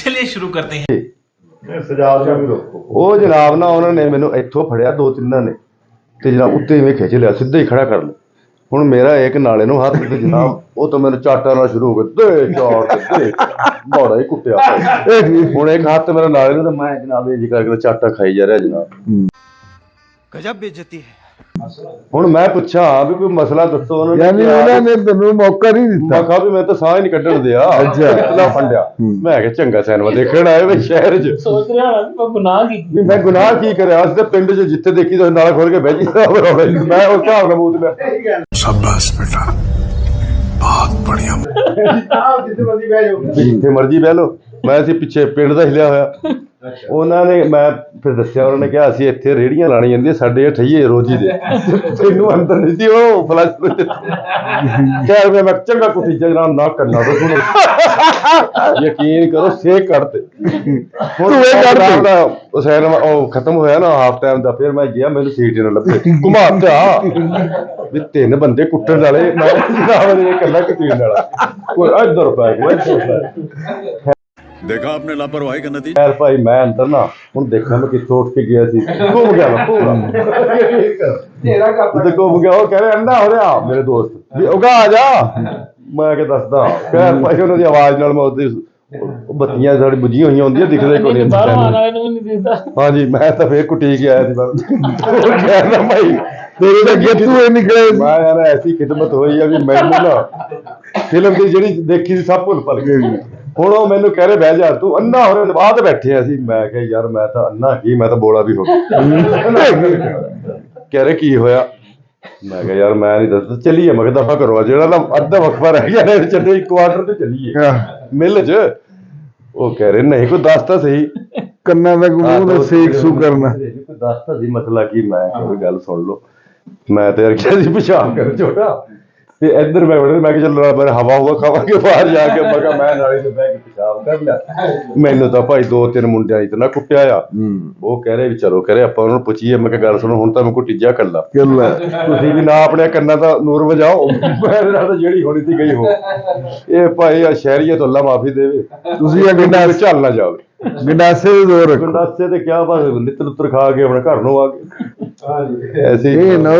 चलिए शुरू करते हैं। ਉਹ ਜਨਾਬ ਨਾ ਉਹਨਾਂ ਨੇ ਮੈਨੂੰ ਇੱਥੋਂ ਫੜਿਆ ਦੋ ਤਿੰਨਾਂ ਨੇ ਤੇ ਜਨਾਬ ਉੱਤੇ ਇਵੇਂ ਖਿੱਚ ਲਿਆ ਸਿੱਧਾ ਹੀ ਖੜਾ ਕਰ ਲਿਆ। ਹੁਣ ਮੇਰਾ ਇੱਕ ਨਾਲੇ ਨੂੰ ਹੱਥ ਤੇ ਜਨਾਬ ਉਹ ਤਾਂ ਮੈਨੂੰ ਚਾਟਾ ਨਾਲ ਸ਼ੁਰੂ ਹੋ ਗਿਆ ਤੇ ਚਾਟ ਤੇ ਬੜਾ ਹੀ ਕੁੱਟਿਆ। ਹੁਣ ਇੱਕ ਹੱਥ ਮੇਰਾ ਨਾਲੇ ਨੂੰ ਤੇ ਮੈਂ ਜਨਾਬ ਇਹ ਜੀ ਕਰਕੇ ਚਾਟਾ ਖਾਈ ਜਾ ਰਿਹਾ ਜਨਾਬ। गजब बेइज्जती है। ਹੁਣ ਮੈਂ ਪੁੱਛਾਂ ਵੀ ਕੋਈ ਮਸਲਾ ਦੱਸੋ ਉਹਨਾਂ ਨੇ ਤੈਨੂੰ ਮੌਕਾ ਨਹੀਂ ਦਿੱਤਾ। ਮੈਂ ਕਿਹਾ ਵੀ ਮੈਂ ਤਾਂ ਸਾਹ ਹੀ ਨਹੀਂ ਕੱਢਣ ਦਿਆ। ਅੱਛਾ ਫੰਡਿਆ ਮੈਂ ਕਿਹਾ ਚੰਗਾ ਸਿਨੇਮਾ ਦੇਖਣ ਆਏ ਵੇ ਸ਼ਹਿਰ 'ਚ ਸੋਚ ਰਿਹਾ ਮੈਂ ਗੁਨਾਹ ਕੀ ਵੀ ਮੈਂ ਗੁਨਾਹ ਕੀ ਕਰਿਆ ਅਸੀਂ ਤਾਂ ਪਿੰਡ 'ਚ ਜਿੱਥੇ ਦੇਖੀ ਤਾਂ ਨਾਲ ਖੋਲ ਕੇ ਬਹਿ ਜੀ ਮੈਂ ਉਸ ਹਿਸਾਬ ਨਾਲ ਮੂਤ ਲਿਆ। शाबाश बेटा बहुत बढ़िया। ਜਿੱਥੇ ਮਰਜੀ ਬਹਿ ਲਓ। ਮੈਂ ਅਸੀਂ ਪਿੱਛੇ ਪਿੰਡ ਦਾ ਹਿਲਿਆ ਹੋਇਆ। ਉਹਨਾਂ ਨੇ ਮੈਂ ਫਿਰ ਦੱਸਿਆ ਉਹਨਾਂ ਨੇ ਕਿਹਾ ਅਸੀਂ ਇੱਥੇ ਰੇਹੜੀਆਂ ਲਾਣੀ ਜਾਂਦੀਆਂ ਸਾਡੇ ਠਈਏ ਰੋਜੀ ਦੇ ਤੈਨੂੰ ਅੰਦਰ ਨਹੀਂ ਸੀ ਉਹ ਫਲਸ਼ ਕਹਿ ਮੈਂ ਚੰਗਾ ਕੁੱਤੀ ਜਗਰਾ ਨਾ ਕਰਨਾ ਯਕੀਨ ਕਰੋ ਸੇਕ ਕੱਢਤੇ। ਹੁਣ ਉਹ ਸਿਨੇਮਾ ਉਹ ਖਤਮ ਹੋਇਆ ਨਾ ਹਾਫ ਟਾਈਮ ਦਾ ਫਿਰ ਮੈਂ ਗਿਆ ਮੈਨੂੰ ਸੀਟ ਨਾ ਲੱਭੇ ਘੁਮਾਤਾ ਵੀ ਤਿੰਨ ਬੰਦੇ ਕੁੱਟਣ ਵਾਲੇ ਮੈਂ ਇਕੱਲਾ ਕਤੀਨ ਵਾਲਾ ਕੋਈ ਇੱਧਰ ਪੈ ਗਿਆ। देखा आपने लापरवाही का नतीजा। यार भाई मैं अंदर ना हूँ देखा मैं कितों उठ के गया सी घूम गया मैं पूरा घूम गया वो कह रहे अंडा हो रहा मेरे दोस्त भी उगा आ जा मैं क्या दसदा खैर भाई उन्होंने दी आवाज नाल मैं उसदी बत्तियां साड़ी बुझी हुई होंदियां दिखदे कोई नहीं। हाँ जी मैं तो फिर कुटी के आया थी कहना भाई तेरे अगे तू निकले मैं यार ऐसी खिदमत हुई है भी मैनू ना फिल्म की जिहड़ी देखी सी सब भुल भल गई। ਹੁਣ ਉਹ ਮੈਨੂੰ ਕਹਿ ਰਹੇ ਬਹਿ ਜਾ ਤੂੰ ਅੰਨਾ ਹੋ ਰਿਹਾ ਬਾਅਦ ਬੈਠੇ ਅਸੀਂ ਮੈਂ ਕਿਹਾ ਯਾਰ ਮੈਂ ਤਾਂ ਅੰਨਾ ਕੀ ਮੈਂ ਤਾਂ ਬੋਲਾ ਵੀ ਹੋ ਗਿਆ। ਕਹਿ ਰਹੇ ਕੀ ਹੋਇਆ ਮੈਂ ਕਿਹਾ ਯਾਰ ਮੈਂ ਨਹੀਂ ਦੱਸਦਾ ਚੱਲੀਏ ਮੈਂ ਕਿਹਾ ਦਫਾ ਕਰੋ ਜਿਹੜਾ ਨਾ ਅੱਧਾ ਵਕਫਾ ਰਹਿ ਗਿਆ ਚੱਲੇ ਕੁਆਟਰ ਤੇ ਚੱਲੀਏ ਮਿਲ 'ਚ। ਉਹ ਕਹਿ ਰਹੇ ਨਹੀਂ ਕੋਈ ਦੱਸ ਤਾਂ ਸਹੀ ਕੰਨਾਂ ਦਾ ਮੂੰਹ ਸੇਕ ਸੂ ਕਰਨਾ ਕੋਈ ਦੱਸ ਤਾਂ ਸਹੀ ਮਸਲਾ ਕੀ। ਮੈਂ ਕੋਈ ਗੱਲ ਸੁਣ ਲਓ ਮੈਂ ਤੇ ਯਾਰ ਕਿਹਾ ਸੀ ਪਿਸ਼ਾਬ ਕਰ ਛੋਟਾ ਤੇ ਇੱਧਰ ਮੈਂ ਕਿਹਾ ਚੱਲ ਮੈਂ ਹਵਾ ਹੁਵਾ ਖਾਵਾਂਗੇ ਬਾਹਰ ਜਾ ਕੇ। ਮੈਂ ਕਿਹਾ ਮੈਂ ਨਾਲੇ ਤੇ ਬਹਿ ਕੇ ਪਿਸ਼ਾਬ ਕਰ ਲਿਆ। ਮੈਨੂੰ ਤਾਂ ਭਾਈ ਦੋ ਤਿੰਨ ਮੁੰਡਿਆਂ ਨੇ ਇਤਨਾ ਕੁੱਟਿਆ ਆ। ਉਹ ਕਹਿ ਰਹੇ ਵੀ ਚਲੋ ਕਹਿ ਰਹੇ ਆਪਾਂ ਉਹਨਾਂ ਨੂੰ ਪੁੱਛੀਏ। ਮੈਂ ਕਿਹਾ ਗੱਲ ਸੁਣੋ ਹੁਣ ਤਾਂ ਮੈਂ ਕੋਈ ਟਿੱਜਾ ਕੱਲਾ ਤੁਸੀਂ ਵੀ ਨਾ ਆਪਣੇ ਕੰਨਾਂ ਦਾ ਨੂਰ ਵਜਾਓ ਮੇਰੇ ਨਾਲ ਤਾਂ ਜਿਹੜੀ ਹੋਣੀ ਸੀ ਗਈ ਹੋ। ਇਹ ਭਾਈ ਆ ਸ਼ਹਿਰੀਏ ਤੋਂ ਅੱਲਾ ਮਾਫੀ ਦੇਵੇ ਤੁਸੀਂ ਇਹ ਗੰਡਾ ਝੱਲ ਨਾ ਜਾਵੇ ਗੰਡਾਸੇ ਦੇ ਜ਼ੋਰ ਗੰਡਾਸੇ ਤੇ ਕਿਆ ਬਸ ਲਿੱਤ ਲੁੱਤਰ ਖਾ ਕੇ ਆਪਣੇ ਘਰ ਨੂੰ ਆ ਗਏ ਐਸੇ ਇਹ ਨਾ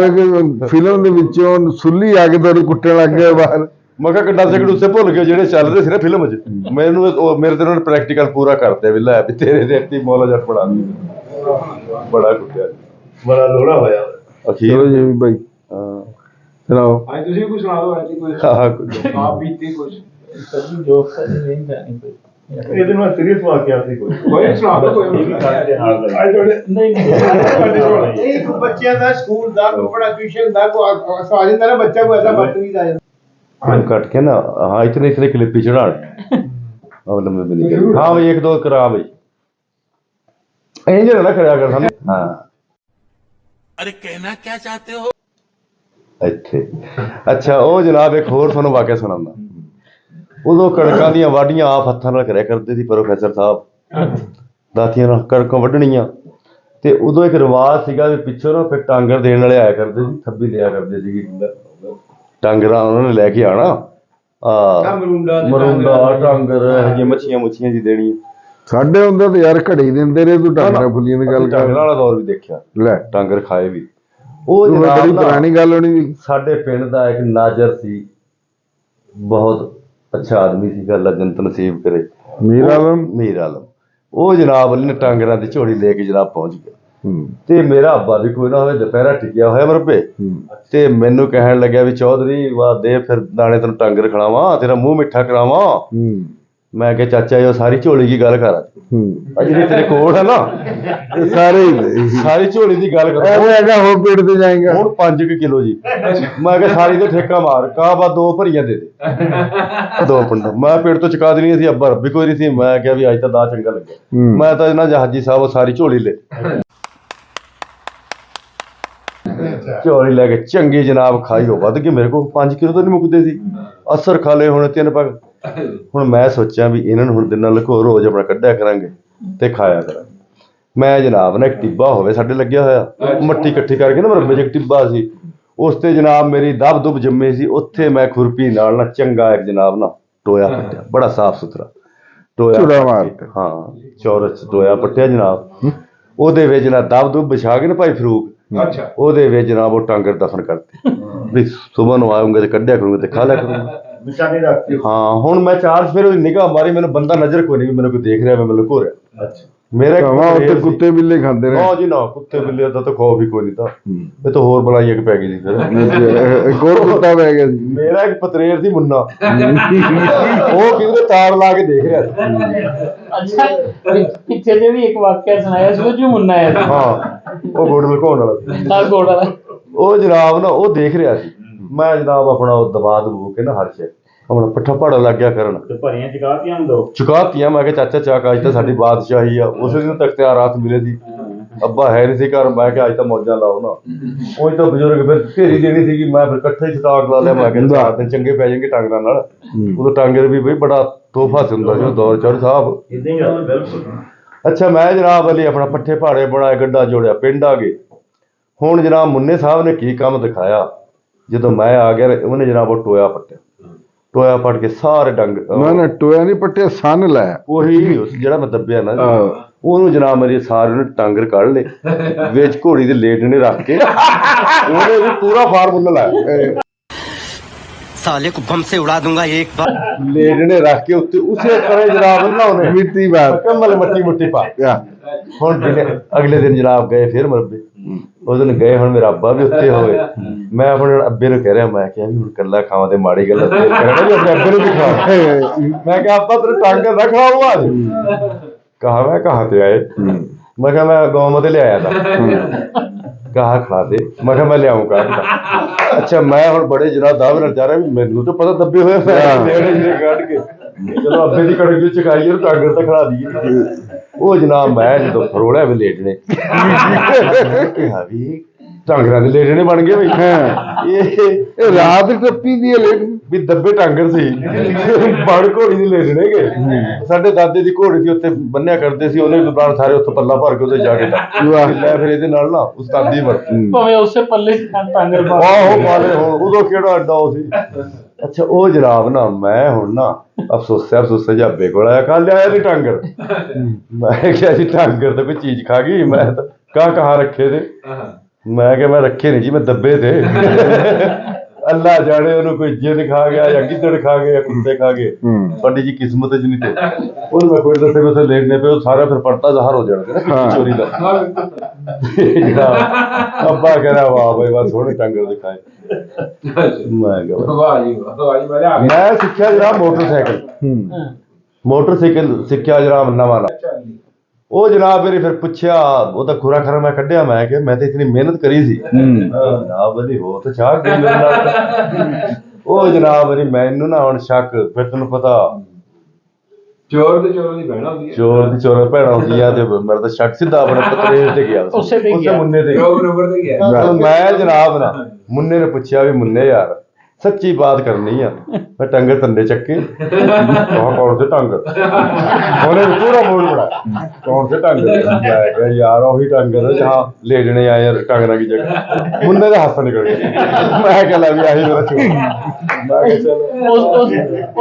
ਫਿਲਮ ਦੇ ਵਿੱਚੋਂ ਸੁੱਲੀ ਆ ਕੇ ਤੁਹਾਨੂੰ ਕੁੱਟਣ ਲੱਗ ਗਿਆ ਬਾਹਰ। ਮੈਂ ਕਿਹਾ ਗੰਡਾਸੇ ਗੰਡੂਸੇ ਭੁੱਲ ਗਏ ਜਿਹੜੇ ਚੱਲ ਰਹੇ ਸੀ ਨਾ ਫਿਲਮ 'ਚ ਮੈਨੂੰ ਮੇਰੇ ਤੇ ਉਹਨਾਂ ਨੇ ਪ੍ਰੈਕਟੀਕਲ ਪੂਰਾ ਕਰਤੇ ਵੀ ਲੈ ਵੀ ਤੇਰੇ ਤੇ ਇੱਥੇ ਮੌਲਾ ਜੱਟ ਬਣਾ ਬੜਾ ਕੁੱਟਿਆ ਬੜਾ ਲੋੜਾ ਹੋਇਆ ਅਖੀਰ ਜੀ ਬਾਈ। ਹਾਂ ਸੁਣਾਓ ਤੁਸੀਂ ਕੁਝ ਸੁਣਾ ਦਿਓ ਅੱਜ ਕੋਈ ਆਪ ਬੀਤੀ ਕੁਝ ਜੋ ਨਹੀਂ ਜਾਣੀ ਕੋਈ ਇਹਦੇ ਨਾਲ ਸੀਰੀਅਸ ਵਾਕਿਆ ਸੀ ਕੋਈ ਸੁਣਾ ਦਿਓ ਕੋਈ ਨਹੀਂ ਇੱਕ ਬੱਚਿਆਂ ਦਾ ਸਕੂਲ ਦਾ ਬੜਾ ਟਿਊਸ਼ਨ ਦਾ ਕੋਈ ਆ ਜਾਂਦਾ ਨਾ ਬੱਚਾ ਕੋਈ ਐਸਾ ਬਦਤਮੀਜ਼ ਆ ਜਾਂਦਾ ਕੱਟ ਕੇ ਨਾ ਹਾਂ ਇਤਨੇ क्लिप चढ़ा हाँ भाई एक दो करा भाई ना करा कर सामने। हाँ अरे कहना क्या चाहते हो। ਇੱਥੇ ਅੱਛਾ ਉਹ ਜਨਾਬ ਇੱਕ ਹੋਰ ਤੁਹਾਨੂੰ ਵਾਕਿਆ ਸੁਣਾਉਂਦਾ। ਉਦੋਂ ਕਣਕਾਂ ਦੀਆਂ ਵਾਢੀਆਂ ਆਪ ਹੱਥਾਂ ਨਾਲ ਕਰਿਆ ਕਰਦੇ ਸੀ ਪ੍ਰੋਫੈਸਰ ਸਾਹਿਬ ਦਾਤੀਆਂ ਨਾਲ ਕਣਕਾਂ ਵੱਢਣੀਆਂ ਤੇ ਉਦੋਂ ਇੱਕ ਰਿਵਾਜ਼ ਸੀਗਾ ਵੀ ਪਿੱਛੋਂ ਨਾ ਫਿਰ ਟਾਂਗਰ ਦੇਣ ਵਾਲੇ ਆਇਆ ਕਰਦੇ ਸੀ ਥੱਬੀ ਲਿਆ ਕਰਦੇ ਸੀ ਟਾਂਗਰਾਂ ਉਹਨਾਂ ਨੇ ਲੈ ਕੇ ਆਉਣਾ ਮਰੂੰਡਾ ਟਾਂਗਰ ਹੈਗੀਆਂ ਮੱਛੀਆਂ ਜੀ ਦੇਣੀਆਂ। ਸਾਡੇ ਹੁੰਦਾ ਤਾਂ ਯਾਰ ਘੜੀ ਦਿੰਦੇ ਰਹੇ ਤੂੰ ਟਾਂਗਰਾਂ ਫੁੱਲੀਆਂ ਦੀ ਗੱਲ ਟਾਂਗਰਾਂ ਵਾਲਾ ਦੌਰ ਵੀ ਦੇਖਿਆ ਲੈ ਟਾਂਗਰ ਖਾਏ ਵੀ। ਉਹ ਬੜੀ ਪੁਰਾਣੀ ਗੱਲ ਹੋਣੀ। ਸਾਡੇ ਪਿੰਡ ਦਾ ਇੱਕ ਨਾਜ਼ਰ ਸੀ ਬਹੁਤ ਅੱਛਾ ਆਦਮੀ ਸੀਗਾ ਲਜਨਤ ਨਸੀਬ ਕਰੇ ਮੀਰ ਆਲਮ ਉਹ ਜਨਾਬ ਨੇ ਟਾਂਗਰਾਂ ਦੀ ਝੋਲੀ ਲੈ ਕੇ ਜਨਾਬ ਪਹੁੰਚ ਗਿਆ ਤੇ ਮੇਰਾ ਅੱਬਾ ਵੀ ਕੋਈ ਨਾ ਹੋਵੇ ਦੁਪਹਿਰਾ ਟਿਕਿਆ ਹੋਇਆ ਮਰਬੇ ਤੇ ਮੈਨੂੰ ਕਹਿਣ ਲੱਗਿਆ ਵੀ ਚੌਧਰੀ ਵਾਹ ਦੇ ਫਿਰ ਦਾਣੇ ਤੈਨੂੰ ਟਾਂਗਰ ਖਿਲਾਵਾਂ ਤੇਰਾ ਮੂੰਹ ਮਿੱਠਾ ਕਰਾਵਾਂ। ਮੈਂ ਕਿਹਾ ਚਾਚਾ ਇਹ ਸਾਰੀ ਝੋਲੀ ਦੀ ਗੱਲ ਕਰ ਜਿਹੜੀ ਤੇਰੇ ਕੋਲ ਹੈ ਨਾ ਸਾਰੀ ਝੋਲੀ ਦੀ ਗੱਲ ਕਰ ਹੋਰ ਪੇਟ ਤੇ ਜਾਏਗਾ ਹੁਣ 5 ਕਿਲੋ ਜੀ। ਮੈਂ ਕਿਹਾ ਸਾਰੀ ਤੇ ਠੇਕਾ ਮਾਰ ਕਾਬਾ 2 ਭਰੀਆਂ ਦੇ ਦੇ 2 ਪਿੰਡਾਂ ਮੈਂ ਪੇਟ ਤੋਂ ਚੁਕਾ ਦੇਣੀ ਸੀ। ਅੱਬਾ ਰੱਬੀ ਕੋਈ ਨਹੀਂ ਸੀ। ਮੈਂ ਕਿਹਾ ਵੀ ਅੱਜ ਤਾਂ ਦਾ ਚੰਗਾ ਲੱਗਿਆ ਮੈਂ ਤਾਂ ਇਹਨਾਂ ਜਹਾਜੀ ਸਾਹਿਬ ਉਹ ਸਾਰੀ ਝੋਲੀ ਲੈ ਝੋਲੀ ਲੈ ਕੇ ਚੰਗੀ ਜਨਾਬ ਖਾਈ ਹੋ ਵੱਧ ਕੇ ਮੇਰੇ ਕੋਲ 5 ਕਿਲੋ ਤਾਂ ਨਹੀਂ ਮੁੱਕਦੇ ਸੀ। ਅਸਰ ਖਾ ਲਏ ਹੁਣ 3 ਪੱਗ। ਹੁਣ ਮੈਂ ਸੋਚਿਆ ਵੀ ਇਹਨਾਂ ਨੂੰ ਹੁਣ ਦਿਨਾਂ ਲਕੋ ਰੋਜ਼ ਆਪਣਾ ਕੱਢਿਆ ਕਰਾਂਗੇ ਤੇ ਖਾਇਆ ਕਰਾਂਗੇ। ਮੈਂ ਜਨਾਬ ਨਾ ਇੱਕ ਟਿੱਬਾ ਹੋਵੇ ਸਾਡੇ ਲੱਗਿਆ ਹੋਇਆ ਮੱਟੀ ਇਕੱਠੀ ਕਰਕੇ ਨਾ ਮਰਬੇ 'ਚ ਇੱਕ ਟਿੱਬਾ ਸੀ ਉਸ ਤੇ ਜਨਾਬ ਮੇਰੀ ਦਬ ਦੁਬ ਜੰਮੇ ਸੀ। ਉੱਥੇ ਮੈਂ ਖੁਰਪੀ ਨਾਲ ਨਾ ਚੰਗਾ ਇੱਕ ਜਨਾਬ ਨਾ ਟੋਇਆ ਕੱਟਿਆ ਬੜਾ ਸਾਫ਼ ਸੁਥਰਾ ਚੂੜਾ ਮਾਰ ਕੇ। ਹਾਂ ਚੌਰਸ ਟੋਇਆ ਪੱਟਿਆ ਜਨਾਬ। ਉਹਦੇ ਵਿੱਚ ਨਾ ਦਬ ਦੁਬ ਵਿਛਾ ਕੇ ਨਾ ਭਾਈ ਫਰੂਕ, ਅੱਛਾ ਉਹਦੇ ਵਿੱਚ ਜਨਾਬ ਉਹ ਟਾਂਗਰ ਦਫਨ ਕਰਤੇ ਵੀ ਸੁਬਹ ਨੂੰ ਆਉਂਗੇ ਤੇ ਕੱਢਿਆ ਕਰੂੰਗੇ ਤੇ ਖਾ ਲਿਆ ਕਰੂੰਗਾ। ਨਿਸ਼ਾਨੀ ਰੱਖਦੇ ਹੋ। ਹਾਂ ਹੁਣ ਮੈਂ ਚਾਰ ਫਿਰ ਉਹਦੀ ਨਿਗਾਹ ਮਾਰੀ, ਮੈਨੂੰ ਬੰਦਾ ਨਜ਼ਰ ਕੋਈ ਨਹੀਂ ਵੀ ਮੈਨੂੰ ਕੋਈ ਦੇਖ ਰਿਹਾ, ਮੈਨੂੰ ਲੁਕੋ ਰਿਹਾ। ਅੱਛਾ ਮੇਰਾ ਇੱਕ ਕਹਾਂ ਉੱਤੇ ਪਤਰੇਰ ਸੀ। ਕੁੱਤੇ ਬਿੱਲੇ ਖਾਂਦੇ ਨੇ। ਹਾਂ ਜੀ ਨਾ, ਕੁੱਤੇ ਬਿੱਲੇ ਦਾ ਤਾਂ ਖੌਫ ਹੀ ਕੋਈ ਨਹੀਂ ਤਾਂ ਇਹ ਤਾਂ ਹੋਰ ਬਲਾਈ ਇੱਕ ਪੈ ਗਈ ਸੀ ਫਿਰ। ਇੱਕ ਹੋਰ ਕੁੱਤਾ ਪੈ ਗਿਆ ਸੀ। ਮੇਰਾ ਇੱਕ ਪਤਰੇਰ ਸੀ ਮੁੰਨਾ, ਉਹ ਕਿਧਰੇ ਤਾਰ ਲਾ ਕੇ ਦੇਖ ਰਿਹਾ ਸੀ। अच्छा पिक्चर में भी एक वाक्य सुनाया उसमें जो मुन्ना है ਹਾਂ ਉਹ ਗੋਡ ਲੁਕਾਉਣ ਵਾਲਾ ਸੀ। हाँ घोड़ा ਉਹ ਜਨਾਬ ਨਾ ਉਹ ਦੇਖ ਰਿਹਾ ਸੀ। ਮੈਂ ਜਨਾਬ ਆਪਣਾ ਉਹ ਦਬਾ ਦਬੂ ਕੇ ਨਾ ਹਰ ਸ਼ੇ ਆਪਣਾ ਪੱਠਾ ਪਾੜਾ ਲੱਗ ਗਿਆ ਕਰਨ। ਤੇ ਭਰੀਆਂ ਚਕਾਤੀਆਂ ਨੂੰ ਦੋ ਚੁਕਾਤੀਆਂ। ਮੈਂ ਕਿਹਾ ਚਾਚਾ ਚਾਕ ਅੱਜ ਤਾਂ ਸਾਡੀ ਬਾਦਸ਼ਾਹੀ ਆ। ਉਸੇ ਦਿਨ ਤੱਕ ਤੇ ਰਾਤ ਮਿਲੇ ਸੀ, ਅੱਬਾ ਹੈ ਨਹੀਂ ਸੀ ਘਰ। ਮੈਂ ਕਿਹਾ ਅੱਜ ਤਾਂ ਮੌਜਾਂ ਲਾਓ ਨਾ। ਉਹ ਤਾਂ ਬਜ਼ੁਰਗ ਫਿਰ ਢੇਰੀ ਦੇਣੀ ਸੀਗੀ, ਮੈਂ ਫਿਰ ਇਕੱਠਾ ਹੀ ਸਟਾਕ ਲਾ ਲਿਆ। ਮੈਂ ਕਿਹਾ ਚਾਰ ਦਿਨ ਚੰਗੇ ਪੈ ਜਾਣਗੇ ਟਾਂਗਰਾਂ ਨਾਲ। ਉਦੋਂ ਟਾਂਗਰ ਵੀ ਬਈ ਬੜਾ ਤੋਹਫਾ ਸੀ ਹੁੰਦਾ ਸੀ ਉਹ ਦੌਰ ਚੌਰ ਸਾਹਿਬ। ਇਦਾਂ ਹੀ ਗੱਲ ਬਿਲਕੁਲ। ਅੱਛਾ ਮੈਂ ਜਨਾਬ ਅਲੀ ਆਪਣਾ ਪੱਠੇ ਭਾੜੇ ਬਣਾਏ, ਗੱਡਾ ਜੋੜਿਆ, ਪਿੰਡ ਆ ਗਏ। ਹੁਣ ਜਨਾਬ ਮੁੰਨੇ ਸਾਹਿਬ ਨੇ ਕੀ ਕੰਮ ਦਿਖਾਇਆ, ਜਦੋਂ ਮੈਂ ਆ ਗਿਆ ਉਹਨੇ ਜਨਾਬ ਉਹ ਟੋਇਆ ਪੱਟਿਆ। ਟੋਇਆ ਪੱਟ ਕੇ ਸਾਰੇ ਡੰਗ ਨਾ ਟੋਇਆ ਨਹੀਂ ਪੱਟਿਆ, ਸੰਨ ਲਾਇਆ। ਉਹੀ ਜਿਹੜਾ ਮੈਂ ਦੱਬਿਆ ਨਾ ਉਹਨੂੰ ਜਨਾਬ ਮੇਰੇ ਸਾਰੇ ਨੇ ਟਾਂਗਰ ਕੱਢ ਲਏ, ਵਿੱਚ ਘੋੜੀ ਦੇ ਲੇਟ ਨੇ ਰੱਖ ਕੇ ਉਹਨੇ ਵੀ ਪੂਰਾ ਫਾਰਮੂਲਾ ਲਾਇਆ। साले को बम से उड़ा दूंगा एक बार। ਲੇਟ ਨੇ ਰੱਖ ਕੇ ਉੱਤੇ ਉਸੇ ਤਰ੍ਹਾਂ ਜਨਾਬ ਨਾ ਉਹਨੇ ਮਿੱਟੀ ਬਾਤ ਕਮਲ ਮੱਟੀ ਮੁੱਟੀ ਪਾ। ਹੁਣ ਅਗਲੇ ਦਿਨ ਜਨਾਬ ਗਏ ਫਿਰ ਮਰਬੇ। ਉਸ ਦਿਨ ਗਏ, ਹੁਣ ਮੇਰਾ ਅੱਬਾ ਵੀ ਉੱਤੇ ਹੋਏ। ਮੈਂ ਆਪਣੇ ਅੱਬੇ ਨੂੰ ਕਹਿ ਰਿਹਾ, ਮੈਂ ਕਿਹਾ ਵੀ ਹੁਣ ਕੱਲਾ ਖਾਵਾਂ ਤੇ ਮਾੜੀ ਗੱਲ ਤੇ ਕਹਿਣਾ ਵੀ ਆਪਣੇ ਅੱਬੇ ਨੂੰ ਵੀ ਖਵਾ। ਮੈਂ ਕਿਹਾ ਅੱਬਾ ਤੇਰੇ ਟਾਂਗੇ ਨਾ ਖਵਾਊਗਾ ਅੱਜ। ਕਹਾ ਮੈਂ ਕਹਾਂ ਤੇ ਆਏ। ਮੈਂ ਕਿਹਾ ਮੈਂ ਗਾँव ਤੇ ਲਿਆਇਆ था। ਕਹਾ ਖਾ ਦੇ। ਮੈਂ ਕਿਹਾ ਮੈਂ ਲਿਆਉਂਗਾ। ਅੱਛਾ ਮੈਂ ਹੁਣ ਬੜੇ ਜਨਾਬ ਦਾਅਵੇ ਨਾਲ ਜਾ ਰਿਹਾ ਵੀ ਮੈਨੂੰ ਤਾਂ ਪਤਾ ਦੱਬੇ ਹੋਏ ਜਿਹੜੇ ਕੱਢ ਕੇ ਚਲੋ ਅੱਬੇ ਦੀ ਕੜਕ ਵਿੱਚ ਚਕਾਈਏ ਨੂੰ ਟਾਂਗਰ ਤੇ ਖੜਾ ਦਈਏ। ਉਹ ਜਨਾਬ ਮੈਂ ਜਦੋਂ ਫਰੋੜਿਆ ਵੀ ਲੇਟਣੇ ਕਿਹਾ ਵੀ ਟਾਂਗਰਾਂ ਦੇ ਲੇਟਣੇ ਬਣ ਗਏ ਬਈ। ਇਹ ਰਾਤ ਟੱਪੀ ਦੀ ਲੇਟ ਵੀ ਦੱਬੇ ਟਾਂਗਰ ਸੀ, ਬੜ ਘੋੜੀ ਦੇ ਲੇਟਣੇ ਗਏ। ਸਾਡੇ ਦਾਦੇ ਦੀ ਘੋੜੀ ਸੀ ਉੱਥੇ ਬੰਨਿਆ ਕਰਦੇ ਸੀ, ਉਹਨੇ ਦੁਕਾਨ ਸਾਰੇ ਉੱਥੇ ਪੱਲਾ ਭਰ ਕੇ ਉਹਦੇ ਜਾ ਕੇ ਲੈ ਫਿਰ ਇਹਦੇ ਨਾਲ ਨਾ ਉਸਤਾਦੀ ਵਰਤੀ। भावे उससे पल्ले टांगर मार ਆਹੋ ਪਾਲੇ ਹੁਣ ਉਦੋਂ ਕਿਹੜਾ ਅੱਡਾ ਉਹ ਸੀ। ਅੱਛਾ ਉਹ ਜਨਾਬ ਨਾ ਮੈਂ ਹੁਣ ਨਾ ਅਫਸੋਸ ਜਾਬੇ ਕੋਲ ਆਇਆ, ਕੱਲ ਆਇਆ ਸੀ ਟਾਂਗਰ। ਮੈਂ ਕਿਹਾ ਜੀ ਟਾਂਗਰ ਤਾਂ ਕੋਈ ਚੀਜ਼ ਖਾ ਗਈ। ਮੈਂ ਤਾਂ ਕਹਾਂ ਰੱਖੇ ਤੇ। ਮੈਂ ਕਿਹਾ ਮੈਂ ਰੱਖੇ ਨਹੀਂ ਜੀ, ਮੈਂ ਦੱਬੇ ਤੇ। ਅੱਲਾ ਜਾਣੇ ਉਹਨੂੰ ਕੋਈ ਜਿੰਨ ਖਾ ਗਿਆ ਜਾਂ ਗਿੱਦੜ ਖਾ ਗਏ ਜਾਂ ਕੁੱਤੇ ਖਾ ਗਏ। ਸਾਡੀ ਜੀ ਕਿਸਮਤ ਚ ਨਹੀਂ ਤੇ ਉਹਨੂੰ ਮੈਂ ਕੋਈ ਦੱਸੇ ਉੱਥੇ ਲੇਟਨੇ ਪਏ, ਉਹ ਸਾਰਾ ਫਿਰ ਪਰਤਾ ਜ਼ਾਹਰ ਹੋ ਜਾਣਾ ਨਾ ਚੋਰੀ ਦਾ। ਅੱਬਾ ਕਹਿੰਦਾ ਵਾਹ ਬਈ ਵਾਹ ਸੋਹਣੇ ਟਾਂਗਰ ਦਿਖਾਏ। ਮੈਂ ਕਿਹਾ ਮੈਂ ਸਿੱਖਿਆ ਜਨਾਬ ਮੋਟਰਸਾਈਕਲ ਸਿੱਖਿਆ ਜਨਾਬ ਨਵਾਂ। ਉਹ ਜਨਾਬ ਮੇਰੀ ਫਿਰ ਪੁੱਛਿਆ, ਉਹ ਤਾਂ ਖੁਰਾ ਖਰਾ ਮੈਂ ਕੱਢਿਆ। ਮੈਂ ਕਿਹਾ ਮੈਂ ਤਾਂ ਇਤਨੀ ਮਿਹਨਤ ਕਰੀ ਸੀ ਜਨਾਬ ਬਲੀ ਹੋ ਤਾਂ ਚਾਹ ਗਈ ਮੇਰੇ ਨਾਲ। ਉਹ ਜਨਾਬ ਮੇਰੀ ਮੈਨੂੰ ਨਾ ਹੁਣ ਸ਼ੱਕ, ਫਿਰ ਤੈਨੂੰ ਪਤਾ ਚੋਰ ਦੀ ਭੈਣ ਹੁੰਦੀ ਹੈ। ਚੋਰ ਦੀ ਚੋਰ ਭੈਣ ਹੁੰਦੀ ਆ। ਤੇ ਮੇਰਾ ਤਾਂ ਸ਼ੱਕ ਸਿੱਧਾ ਆਪਣੇ ਪਤਰੇ ਤੇ ਗਿਆ, ਉਸੇ ਤੇ ਗਿਆ। ਮੁੰਨੇ ਤੇ। ਨੰਬਰ ਤੇ ਗਿਆ। ਮੈਂ ਜਨਾਬ ਨਾ ਮੁੰਨੇ ਨੇ ਪੁੱਛਿਆ ਵੀ ਮੁੰਨੇ ਯਾਰ ਸੱਚੀ ਬਾਤ ਕਰਨੀ ਆ, ਮੈਂ ਟਾਂਗਰ ਤੰਨੇ ਚੱਕੇ। ਕੌਣ ਸੇ ਟਾਂਗਰ? ਉਹਨੇ ਪੂਰਾ ਬੋਲ ਬਣਾਇਆ ਕੌਣ ਸੇ ਟਾਂਗਰ? ਯਾਰ ਉਹੀ ਟਾਂਗਰ ਜਹਾਂ ਲੇਟਣੇ ਆਏ ਟਾਂਗਰਾਂ ਦੀ ਜਗ੍ਹਾ। ਮੁੰਨੇ ਦਾ ਹੱਥ ਨਿਕਲ ਗਿਆ। ਮੈਂ ਕਿਹਾ ਲੈ ਵੀ ਆਹੀ ਮੇਰਾ ਚੋਰ। ਮੈਂ ਕਿਹਾ ਚਲੋ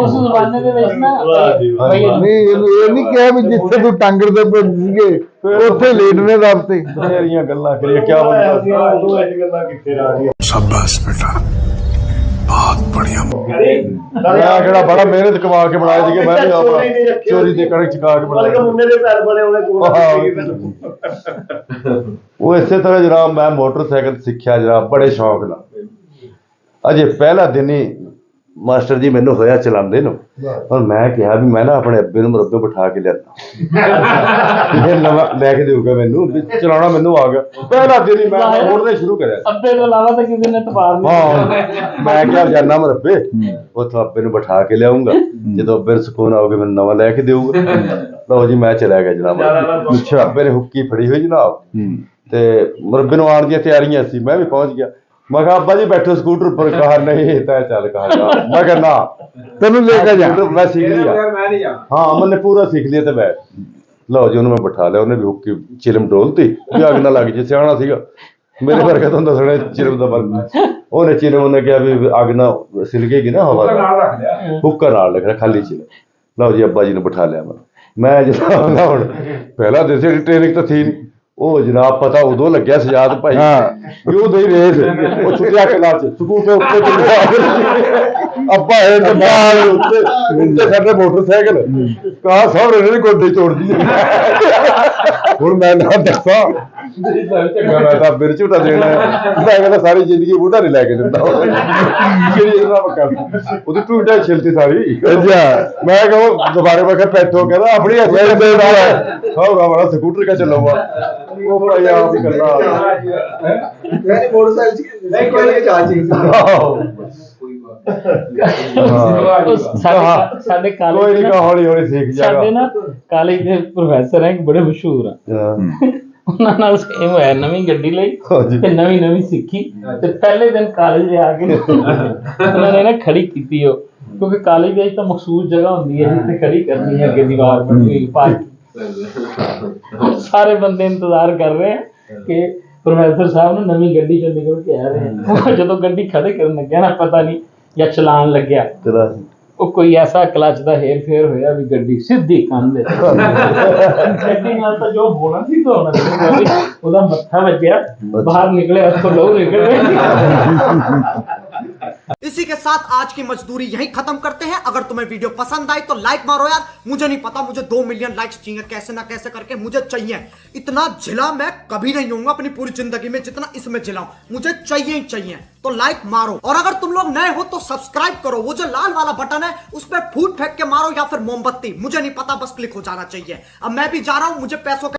उस जमाने में बेचना ਨਹੀਂ ਇਹ ਨਹੀਂ ਕਿਹਾ ਵੀ ਜਿੱਥੇ ਤੂੰ ਟਾਂਗਰ ਦੇ ਸੀਗੇ ਉੱਥੇ ਲੇਟਨੇ ਦੱਬਤੇ। ਬਥੇਰੀਆਂ ਗੱਲਾਂ ਕਰੀਏ ਕਿਆ ਬੰਦਾ। ਗੱਲਾਂ ਕਿੱਥੇ ਆ ਗਈਆਂ। शाबाश बेटा बहुत बढ़िया। ਮੈਂ ਕਿਹੜਾ ਬੜਾ ਮਿਹਨਤ ਕਮਾ ਕੇ ਬਣਾਏ ਸੀਗੇ। ਮੈਂ ਵੀ ਆਪਣਾ ਚੋਰੀ ਦੇ ਕੜਕ ਚਕਾ ਕੇ ਬਣਾਏ। ਮੁੰਡੇ ਦੇ ਪੈਰ ਬਣੇ ਉਹਨੇ ਉਹ ਇਸੇ ਤਰ੍ਹਾਂ ਜਨਾਬ ਮੈਂ ਮੋਟਰਸਾਈਕਲ ਸਿੱਖਿਆ ਜਨਾਬ ਬੜੇ ਸ਼ੌਕ ਨਾਲ। ਅਜੇ ਪਹਿਲਾ ਦਿਨ ਹੀ ਮਾਸਟਰ ਜੀ ਮੈਨੂੰ ਹੋਇਆ ਚਲਾਉਂਦੇ ਨੂੰ। ਔਰ ਮੈਂ ਕਿਹਾ ਵੀ ਮੈਂ ਨਾ ਆਪਣੇ ਅੱਬੇ ਨੂੰ ਮੁਰੱਬੇ ਬਿਠਾ ਕੇ ਲਿਆਤਾ, ਫਿਰ ਨਵਾਂ ਲੈ ਕੇ ਦੇਊਗਾ ਮੈਨੂੰ, ਚਲਾਉਣਾ ਮੈਨੂੰ ਆ ਗਿਆ। ਪਹਿਲਾ ਦਿਨ ਹੀ ਮੈਂ ਉੜਨੇ ਸ਼ੁਰੂ ਕਰਿਆ। अब्बे के अलावा तो किसी ने तबार नहीं ਹਾਂ ਮੈਂ ਕਿਹਾ ਜਾਨਾ ਮੁਰੱਬੇ ਉੱਥੋਂ ਅੱਬੇ ਨੂੰ ਬਿਠਾ ਕੇ ਲਿਆਉਂਗਾ, ਜਦੋਂ ਅੱਬੇ ਨੂੰ ਸਕੂਨ ਆਉਗੇ ਮੈਨੂੰ ਨਵਾਂ ਲੈ ਕੇ ਦੇਊਗਾ। ਲਓ ਜੀ ਮੈਂ ਚਲਾ ਗਿਆ ਜਨਾਬ। ਅੱਛਾ ਅੱਬੇ ਨੇ ਹੁੱਕੀ ਫੜੀ ਹੋਈ ਜਨਾਬ ਤੇ ਮੁਰੱਬੇ ਨੂੰ ਆਉਣ ਦੀਆਂ ਤਿਆਰੀਆਂ ਸੀ। ਮੈਂ ਵੀ ਪਹੁੰਚ ਗਿਆ। ਮੈਂ ਕਿਹਾ ਅੱਬਾ ਜੀ ਬੈਠੋ ਸਕੂਟਰ ਉੱਪਰ। ਕਹਾ ਨਹੀਂ ਤਾਂ ਚੱਲ ਕਹਾ। ਮੈਂ ਕਿਹਾ ਨਾ ਤੈਨੂੰ ਲੈ ਕੇ ਜਾ। ਮੈਂ ਸਿੱਖ ਲਿਆ। ਹਾਂ ਮੈਨੇ ਪੂਰਾ ਸਿੱਖ ਲਿਆ। ਤੇ ਮੈਂ ਲਓ ਜੀ ਉਹਨੂੰ ਮੈਂ ਬਿਠਾ ਲਿਆ। ਉਹਨੇ ਵੀ ਹੁੱਕੀ ਚਿਲਮ ਡੋਲਤੀ ਵੀ ਅੱਗ ਨਾ ਲੱਗ ਜੇ। ਸਿਆਣਾ ਸੀਗਾ ਮੇਰੇ ਵਰਗਾ ਤੁਹਾਨੂੰ ਦੱਸਣਾ ਚਿਲਮ ਦਾ ਫਰਕ। ਉਹਨੇ ਚਿਲਮ ਉਹਨੇ ਕਿਹਾ ਵੀ ਅੱਗ ਨਾ ਸਿਲਕੇਗੀ ਨਾ ਹਵਾ ਨਾਲ ਰੱਖ ਲਿਆ। ਹੁੱਕਾ ਨਾਲ ਰੱਖਣਾ ਖਾਲੀ ਚਿਲਮ। ਲਓ ਜੀ ਅੱਬਾ ਜੀ ਨੂੰ ਬਿਠਾ ਲਿਆ ਮੈਂ ਜਨਾਬ ਹੁਣ ਪਹਿਲਾਂ ਦੇਸੀ ਟ੍ਰੇਨਿੰਗ ਤਾਂ ਥੀ ਨਹੀਂ ਉਹ ਜਨਾਬ ਪਤਾ ਉਦੋਂ ਲੱਗਿਆ ਸਜਾਦ ਭਾਈ ਵੀ ਉਹ ਦੇ ਰੇਸ ਉਹ ਛੁੱਟਿਆ ਕਲਾਸ ਚ ਸਕੂਟਰ ਉੱਤੇ ਅੱਬਾ ਹੈਡ ਬਾਹਰ ਉੱਤੇ ਸਾਡੇ ਮੋਟਰਸਾਈਕਲ ਕਾ ਸਹੁਰੇ ਨੇ ਗੋਡੇ ਤੋੜਦੀ ਹੁਣ ਮੈਂ ਨਾ ਦੱਸਾਂ ਚੰਗਾ ਮੈਂ ਤਾਂ ਫਿਰ ਝੂਟਾ ਦੇਣਾ ਮੈਂ ਕਹਿੰਦਾ ਸਾਰੀ ਜ਼ਿੰਦਗੀ ਬੂਟਾ ਨਹੀਂ ਲੈ ਕੇ ਦਿੰਦਾ ਕਿਹੜੀ ਜਨਾਬ ਕਰ ਉਹਦੀ ਟੂਟਾ ਛਿਲਤੀ ਸਾਰੀ ਅੱਛਾ ਮੈਂ ਕਹਾਂ ਦੁਬਾਰੇ ਮੈਂ ਕਿਹਾ ਬੈਠੋ ਕਹਿੰਦਾ ਆਪਣੀ ਹੱਥ ਦੇ ਨਾਲ ਸਹੁਰਾ ਵਾਲਾ ਸਕੂਟਰ ਕਾ ਚਲਾਊਗਾ ਉਹ ਭਾਈ ਆਪ ਹੀ ਕਰਨਾ ਮੈਂ ਮੋਟਰਸਾਈਕਲ ਨਹੀਂ ਕੋਈ ਚਾਹ ਸਾਡੇ ਕੋਈ ਕਾਲਜ ਨਹੀਂ ਹੌਲੀ ਹੌਲੀ ਸਿੱਖ ਜਾਏਗਾ ਸਾਡੇ ਨਾ ਕਾਲਜ ਦੇ ਪ੍ਰੋਫੈਸਰ ਹੈ ਬੜੇ ਮਸ਼ਹੂਰ ਆ ਉਹਨਾਂ ਨਾਲ ਸੇਮ ਹੋਇਆ ਨਵੀਂ ਗੱਡੀ ਲਈ ਤੇ ਨਵੀਂ ਸਿੱਖੀ ਤੇ ਪਹਿਲੇ ਦਿਨ ਕਾਲਜ ਦੇ ਆ ਕੇ ਉਹਨਾਂ ਨੇ ਨਾ ਖੜੀ ਕੀਤੀ ਉਹ ਕਿਉਂਕਿ ਕਾਲਜ ਦੇ ਵਿੱਚ ਤਾਂ ਮਖਸੂਸ ਜਗ੍ਹਾ ਹੁੰਦੀ ਹੈ ਜਿੱਥੇ ਖੜੀ ਕਰਨੀ ਹੈ ਅੱਗੇ ਦੀਵਾਰ ਬਣੀ ਹੋਈ ਪਾਰਕ ਸਾਰੇ ਬੰਦੇ ਇੰਤਜ਼ਾਰ ਕਰ ਰਹੇ ਆ ਕਿ ਪ੍ਰੋਫੈਸਰ ਸਾਹਿਬ ਨੂੰ ਨਵੀਂ ਗੱਡੀ ਚੋਂ ਨਿਕਲ ਕੇ ਆ ਰਹੇ ਆ ਜਦੋਂ ਗੱਡੀ ਖੜੇ ਕਰਨ ਲੱਗਿਆ ਨਾ ਪਤਾ ਨਹੀਂ ਜਾਂ ਚਲਾਉਣ ਲੱਗਿਆ ਉਹ ਕੋਈ ਐਸਾ ਕਲਚ ਦਾ ਹੇਰ ਫੇਰ ਹੋਇਆ ਵੀ ਗੱਡੀ ਸਿੱਧੀ ਕੰਨ ਦੇ ਗੱਡੀ ਨਾਲ ਤਾਂ ਜੋ ਹੋਣਾ ਸੀ ਤਾਂ ਹੋਣਾ ਸੀ ਉਹਦਾ ਮੱਥਾ ਵੱਜਿਆ ਬਾਹਰ ਨਿਕਲੇ ਉੱਥੋਂ ਲਹੂ ਨਿਕਲ ਗਏ इसी के साथ आज की मजदूरी यहीं खत्म करते हैं। अगर तुम्हें वीडियो पसंद आई तो लाइक मारो यार, मुझे नहीं पता, मुझे 2 मिलियन लाइक्स चाहिए, कैसे ना कैसे करके मुझे चाहिए। इतना झिला मैं कभी नहीं होऊंगा अपनी पूरी जिंदगी में जितना इसमें झिलाऊं, मुझे चाहिए ही चाहिए। तो लाइक मारो और अगर तुम लोग नए हो तो सब्सक्राइब करो, वो जो लाल वाला बटन है उस पर फूट फेंक के मारो या फिर मोमबत्ती, मुझे नहीं पता, बस क्लिक हो जाना चाहिए। अब मैं भी जा रहा हूं, मुझे पैसों